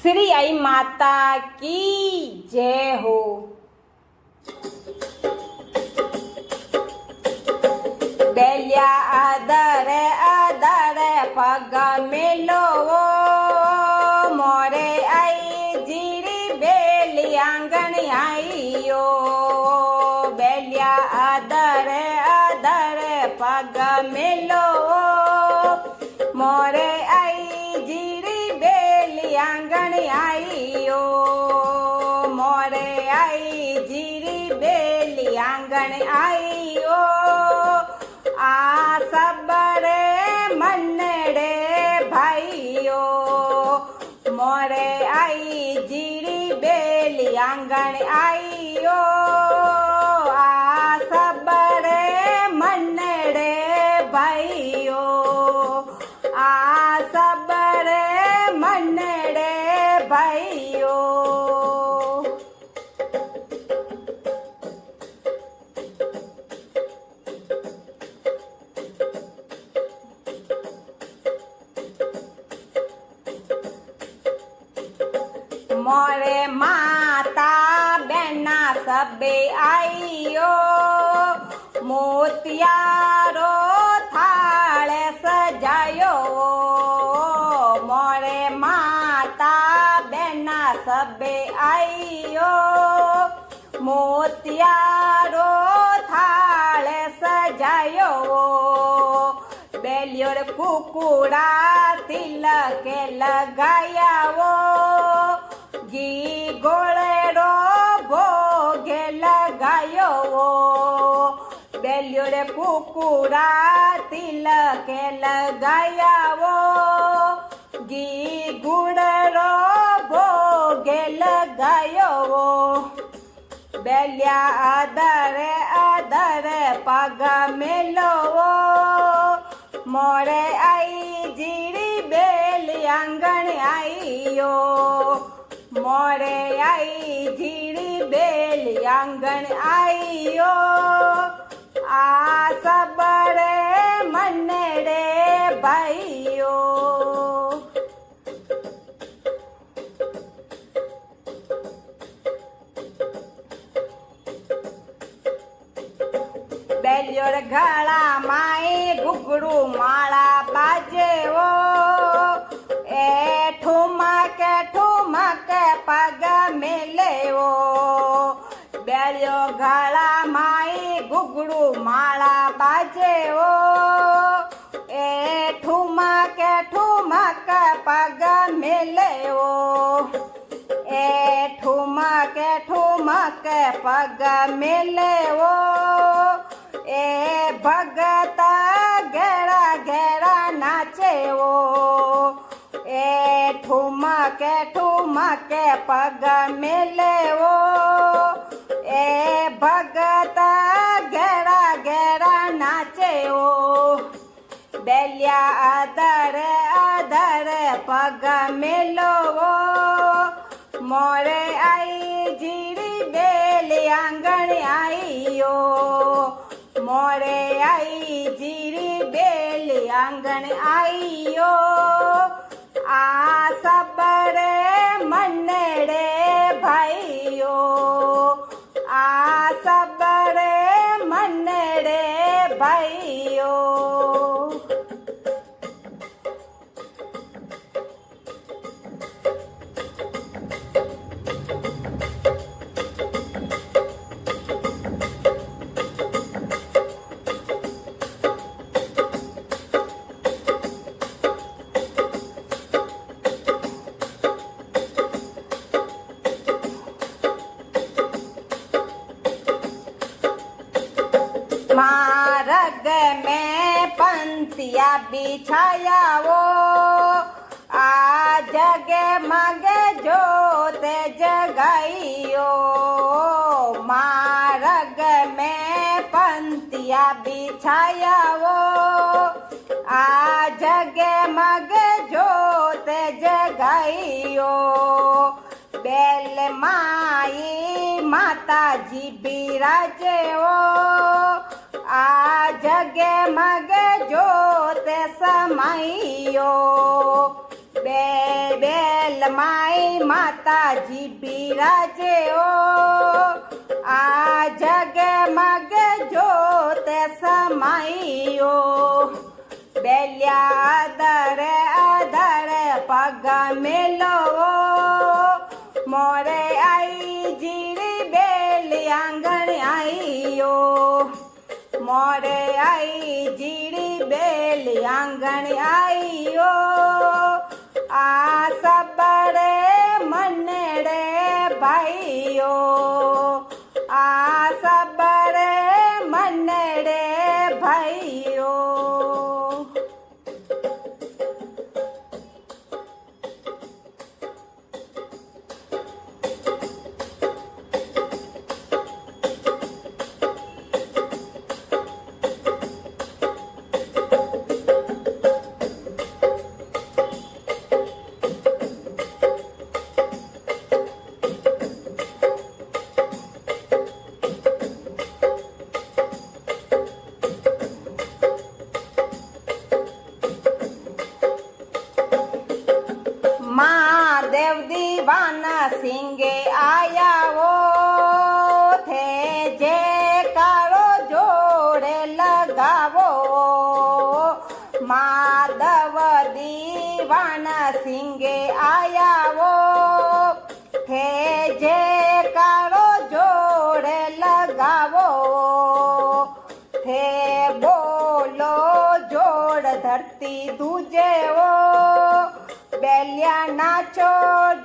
श्री आई माता की जय हो। बेलिया आदरे आदरे पग मेलो मोरे आई जीरी बेली आंगण आईयो। बेलिया आदरे आदरे पग मेलो मोरे आई जीरी बेली आंगण आईयो। मोरे आई जीरी बेली आंगण आईयो। आ सबरे मनड़े भाईयो मोरे आई जीरी बेली आंगण आईयो। आ सबरे मनड़े भाईयो। आ सबरे मनड़े भाईयो। मोरे माता बहना सबे आईयो। मोतियारो थाळे सजायो। मोरे माता बहना सबे आईयो। मोतियारो थाळे सजायो। बेलियोर कुकुड़ा तिलके लगायावो। घी गोळेरो भोगे लगायो। बेलियोर कुकुड़ा तिलके लगायावो। घी गुड़रो भोगे लगायो। बेलिया आदरे आदरे पग मेलो मोरे आई जीरी बेली आंगण आईयो। मोरे आई जीरी बेली आंगण आईयो। आ सबरे मनड़े भाईयो। बेलियोर गला माए घुघरू माला बाजे वो। ए ठुमक ठुमक पग मेले वो। बेलियो गला माए घुघरू माला बाजे वो। ए ठुमक ठुमक पग मेले वो। ए ठुमक ठुमक पग मेले वो। ए भगत घेरा घेरा नाचे वो। ए ठुमक ठुमक पग मेले वो। ए भगत घेरा घेरा नाचे वो। बेलिया आदर आदर पग मेलो वो। मोरे आई जीरी बेली आंगण आईयो। मोरे आई जीरी बेली आंगण आईयो। आ सबरे मनड़े भाईयो। आ सबरे मनड़े भाईयो। मार्ग में पंथिया बिछाया वो। आ जगे मगे जोत जगाइयो। मार्ग में पंथिया बिछाया वो। आ जगे मगे जोत जगाइयो। बेल माई माता जी बिराजे वो। आ जगे मगे जोत समाइयो। बेल માય માતાજી બિરાજે ઓ આ જગે મગે જોતે સમાયો બેલ્યા આદરે આદરે પગ મેલો મોરે આઈ જીરી બેલી આંગણ આઈયો મોરે આઈ જીરી બેલી આંગણ આઈયો આ સબરે મનડે ભાઈઓ આ સબરે મનડે ભાઈઓ महादेव दीवाना सिंगे आया वो थे जे कारो जोड़े लगावो माधव दीवाना सिंगे आया वो थे जे कारो जोड़े लगावो थे बोलो जोड़ धरती दूजे वो बेलिया नाचो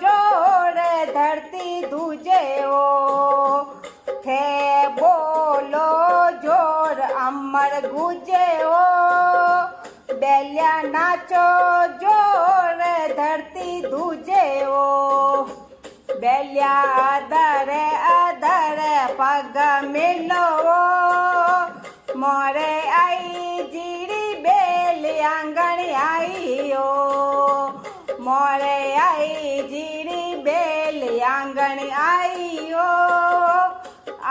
जोड़ धरती दूजे ओ थे बोलो जोड़ अमर गुजे ओ बेलिया नाचो जोड़ धरती दूजे ओ बेलिया अदरे अदरे पग मिलो मोरे आई जीरी बेली आंगण आईयो मोरे आई जीरी बेली आंगण आईयो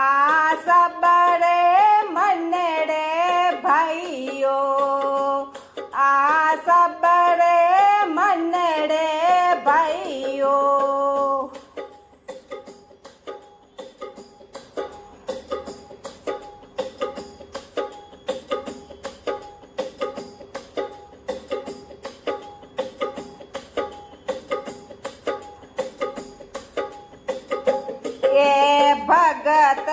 आ सबरे मनड़े भाईयो आ सबरे मनड़े भाईयो भगत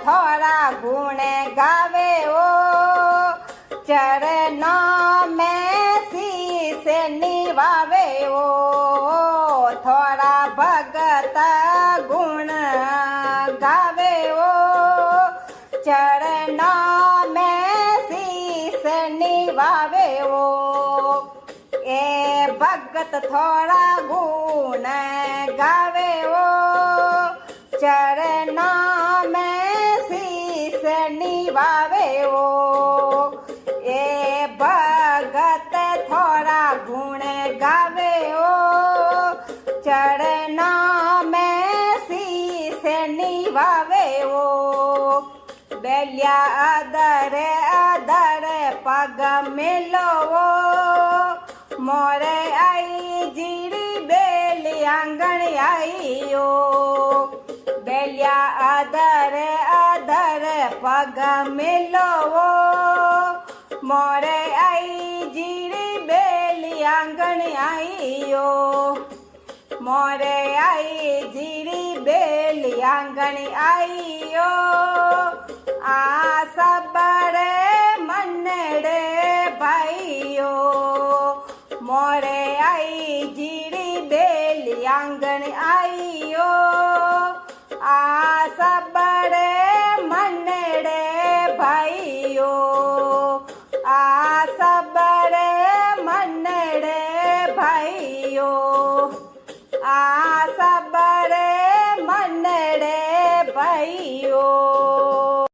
थोड़ा गुण गावे ओ चरणों में शीस निभावे ओ थोड़ा भगत गुण गावे ओ चरणों में शीस निभावे ओ ए भगत थोड़ा गुण गावे ओ चरणों में शीस निभावे ओ ए भगत थोड़ा गुण गावे ओ चरणों में शीस निभावे ओ बेलिया अदरे अदरे पग मिलो मोरे आई जीरी बेली आंगण आईयो बेलिया अदरे अदरे पग मिलो मोरे आई जीरी बेली आंगण आईयो मोरे आई जीरी बेली आंगण आईयो आ सबरे मन